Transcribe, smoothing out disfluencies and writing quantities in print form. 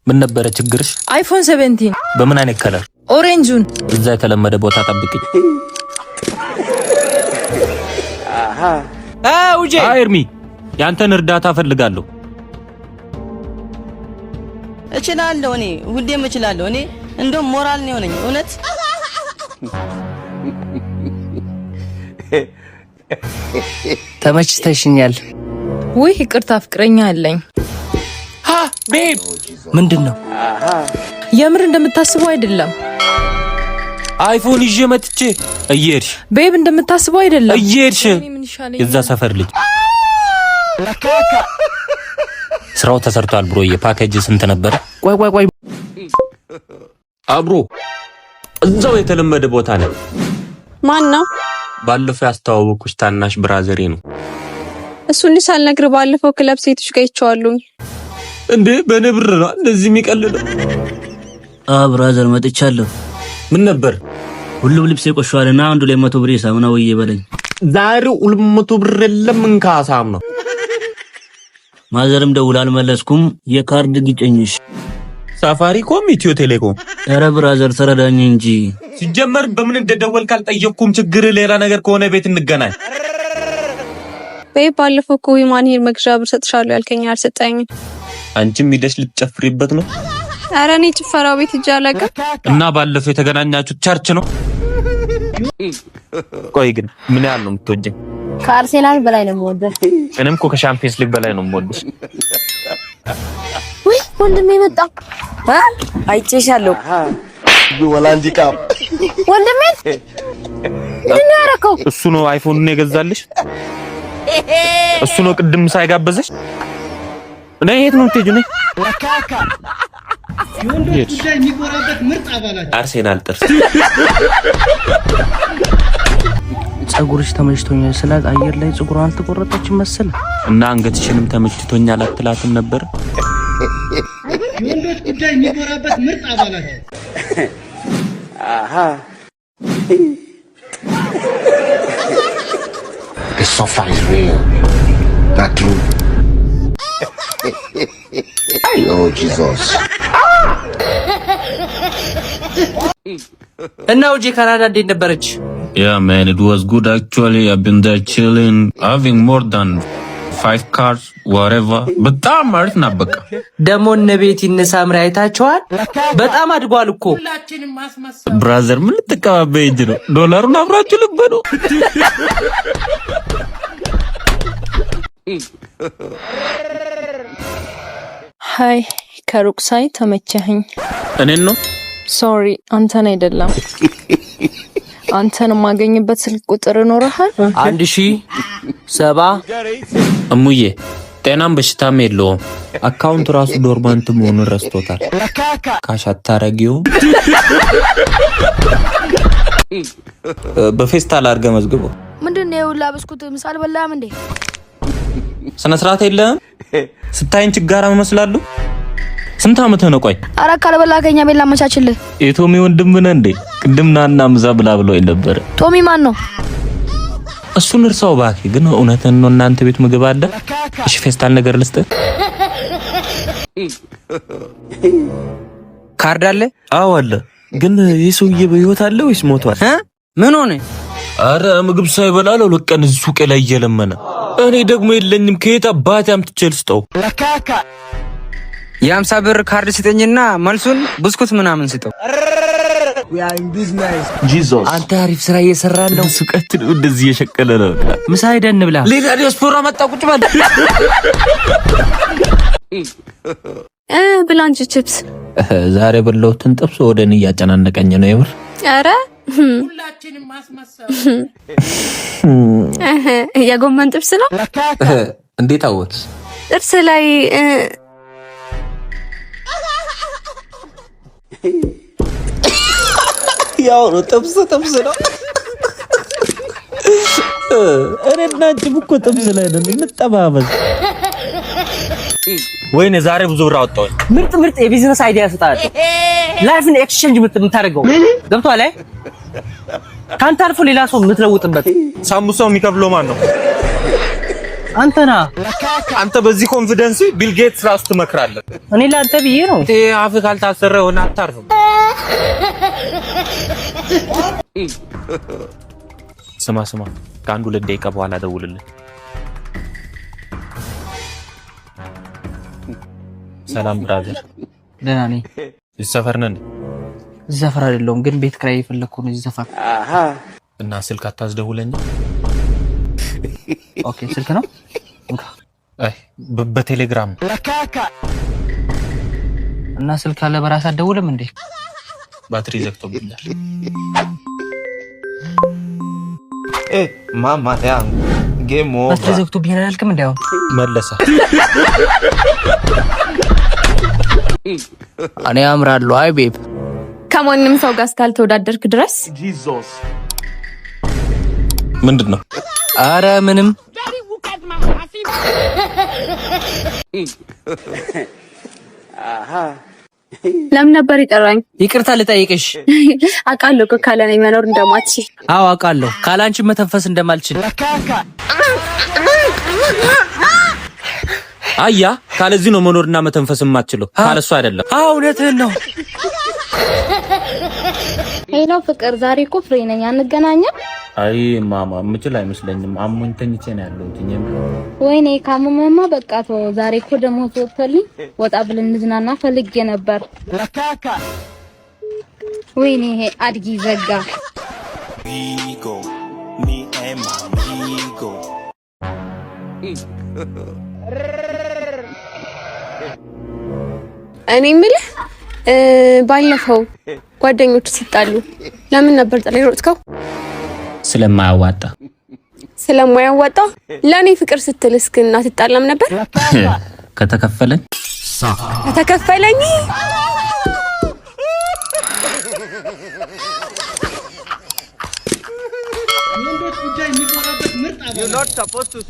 ምን ነበር ችግርሽ? አይፎን 17 በምን አይነት ከለር? ኦሬንጁን። እዛ የተለመደ ቦታ ጠብቂኝ። ውጄ ኤርሚ ያንተን እርዳታ ፈልጋለሁ። እችላለሁ እኔ ሁሌም እችላለሁ እኔ እንደውም ሞራል ነው ነኝ እውነት ተመችተሽኛል። ወይ ይቅርታ ፍቅረኛ አለኝ። ቤብ ምንድነው? የምር እንደምታስበው አይደለም። አይፎን ይዤ መጥቼ እየሄድሽ ቤብ እንደምታስበው አይደለም። እየሄድሽ የዛ ሰፈር ልጅ ስራው ተሰርቷል ብሮ። የፓኬጅ ስንት ነበር? ቆይ አብሮ እዛው የተለመደ ቦታ ነው። ማን ነው? ባለፈው ያስተዋወቅኩሽ ታናሽ ብራዘሬ ነው። እሱን ሳልነግር ባለፈው ክለብ ሴቶች ጋር ይቻላልኝ እንዴ? በነብር ነው እንደዚህ የሚቀልለው? ብራዘር መጥቻለሁ። ምን ነበር? ሁሉም ልብስ የቆሸዋልና አንዱ ላይ 100 ብር ሳሙና ወይ ይበለኝ። ዛሬው 200 ብር የለም እንካሳም ነው። ማዘርም ደውላ አልመለስኩም። የካርድ ግጨኝሽ። ሳፋሪኮም ኢትዮ ቴሌኮም። ኧረ ብራዘር ተረዳኝ እንጂ ሲጀመር በምን እንደደወልክ አልጠየቅኩም። ችግር ሌላ ነገር ከሆነ ቤት እንገናኝ። ባለፈው እኮ የማን ሄር መግዣ ብር ሰጥሻለሁ ያልከኝ አልሰጠኝም። አንቺም ሂደሽ ልትጨፍሪበት ነው? ኧረ እኔ ጭፈራው ቤት ሂጅ አላውቅም። እና ባለፈው የተገናኛችሁት ቸርች ነው? ቆይ ግን ምን ያህል ነው የምትወጂኝ? ከአርሴናል በላይ ነው የምወደው። እኔም እኮ ከሻምፒየንስ ሊግ በላይ ነው የምወደው። ወይ ወንድሜ መጣ። አይቼሻለሁ። ወላንዲካ ወንድሜ ምን ያረከው? እሱ ነው አይፎንን የገዛልሽ? እሱ ነው ቅድም ሳይጋበዘሽ? እኔ የት ነው የምትሄጂው? ነይ የወንዶች ጉዳይ የሚቆራበት ምርጥ አባላት አርሴናል ጥርስ። ጸጉርሽ ተመችቶኛል ስላት አየር ላይ ጸጉሯን አልተቆረጠችም መሰለ እና አንገትሽንም ተመችቶኛል አትላትም ነበር? የወንዶች ጉዳይ የሚቆራበት ምርጥ አባላት The sofa is real. That true. Oh Jesus. እና ውጄ ካናዳ እንዴት ነበረች? Yeah man, it was good actually. I've been there chilling, having more than 5 cars, whatever. በጣም አሪፍ ነበር። ደሞ እነ ቤቲ እነ ሳምሪ አይታችኋል? በጣም አድጓል እኮ። ብራዘር ምን ልትቀባበይ እንጂ ነው? ዶላሩን አብራችሁ ልበሉ። ሃይ ከሩቅ ሳይ ተመቸኸኝ። እኔን ነው? ሶሪ አንተን አይደለም። አንተን ማገኝበት ስልክ ቁጥር ኖርሃል? 1070 እሙዬ ጤናም በሽታም የለውም። አካውንት ራሱ ዶርማንት መሆኑን ረስቶታል። ካሽ አታረጊው። በፌስታል አድርገህ መዝግበው። ምንድነው የውላ ብስኩት ምሳል በላም እንዴ? ስነ ስርዓት የለህም? ስታይን ችጋራ መስላለሁ። ስንት አመት ነው? ቆይ አረ ካልበላ ከኛ ቤት ላመቻችልህ። የቶሚ ወንድም ነህ እንዴ? ቅድም ናና ምዛ ብላ ብሎኝ ነበር። ቶሚ ማን ነው? እሱን እርሳው እባክህ። ግን እውነትን ነው እናንተ ቤት ምግብ አለ? እሺ ፌስታል ነገር ልስጥህ። ካርድ አለ? አዎ አለ። ግን የሰውዬ በህይወት አለ ወይስ ሞቷል? ምን ሆነ? አረ ምግብ ሳይበላ ለሁለት ቀን ሱቅ ላይ እየለመነ። እኔ ደግሞ የለኝም። ከየት አባቴ አምጥቼ ልስጠው? የ50 ብር ካርድ ስጠኝና መልሱን ብስኩት ምናምን ስጠው። ጂዞስ አንተ አሪፍ ስራ እየሰራን ነው። ሱቀት እንደዚህ እየሸቀለ ነው። ምሳ ሄደን ብላ። ሌላ ዲያስፖራ መጣ። ቁጭ በል ብላንቺ ቺፕስ ዛሬ በለውትን ጥብስ ወደን እያጨናነቀኝ ነው የምር። አረ ሁላችንም ማስመሰል የጎመን ጥብስ ነው። እንዴት አወት? ጥርስ ላይ ያው ነው ጥብስ ነው። እኔና አንቺም እኮ ጥብስ ላይ ነን እንጠባበዝ። ወይኔ ዛሬ ብዙ ብር አወጣሁ። ምርጥ የቢዝነስ አይዲያ ሰጣለ። ላይፍን ኤክስቼንጅ የምታደርገው ገብቷል? ካንተ አልፎ ሌላ ሰው የምትለውጥበት። ሳምቡሳው የሚከፍለው ማን ነው? አንተና አንተ በዚህ ኮንፊደንስ ቢል ጌትስ ራሱ ትመክራለህ። እኔ ላንተ ብዬ ነው። አፍ ካልታሰረ ሆነ አታርፍም። ስማ ከአንድ 2 ደቂቃ በኋላ ደውልልኝ። ሰላም ብራዘር። ደህና ነኝ። እዚህ ሰፈር ነን? እዚህ ሰፈር አይደለሁም ግን ቤት ክራይ እየፈለኩ ነው እዚህ ሰፈር። እና ስልክ አታስደውለኝ? ኦኬ ስልክ ነው? አይ በቴሌግራም እና ስልክ አለ በራስ አትደውልም እንዴ? ባትሪ ዘግቶብኛል። ማማ ያን ጌሞ ባትሪ ዘግቶብኛል አልክም እንዴ? አሁን መለሰ። እኔ አምራለሁ። አይ ቤብ ከማንም ሰው ጋር እስካልተወዳደርክ ድረስ ምንድነው? አረ ምንም ለምን ነበር ይጠራኝ? ይቅርታ ልጠይቅሽ። አውቃለሁ እኮ ካለ እኔ መኖር እንደማትችል። አዎ አውቃለሁ። ካላንቺ መተንፈስ እንደማልችል። አያ ካለዚህ ነው መኖርና መተንፈስ የማትችለው፣ ካለሱ አይደለም። አዎ እውነትህን ነው። ሄሎ ፍቅር፣ ዛሬ እኮ ፍሬ ነኝ፣ አንገናኛም? አይ ማማ ምችል አይመስለኝም። አሞኝ ተኝቼ ነው ያለሁት። ወይኔ ካመመማ በቃ ተው። ዛሬ እኮ ደግሞ ተወጥቶልኝ ወጣ ብለን እንዝናና ፈልጌ ነበር። ወይኔ ይሄ አድጊ ዘጋ። እኔ የምልህ ባለፈው ጓደኞቹ ሲጣሉ ለምን ነበር ጥላይ ሮጥከው? ስለማያዋጣ ለኔ ፍቅር ስትል እስክና ትጣላም ነበር? ከተከፈለኝ ወንዶች ጉዳይ የሚጎራበት ምርጥ አባላት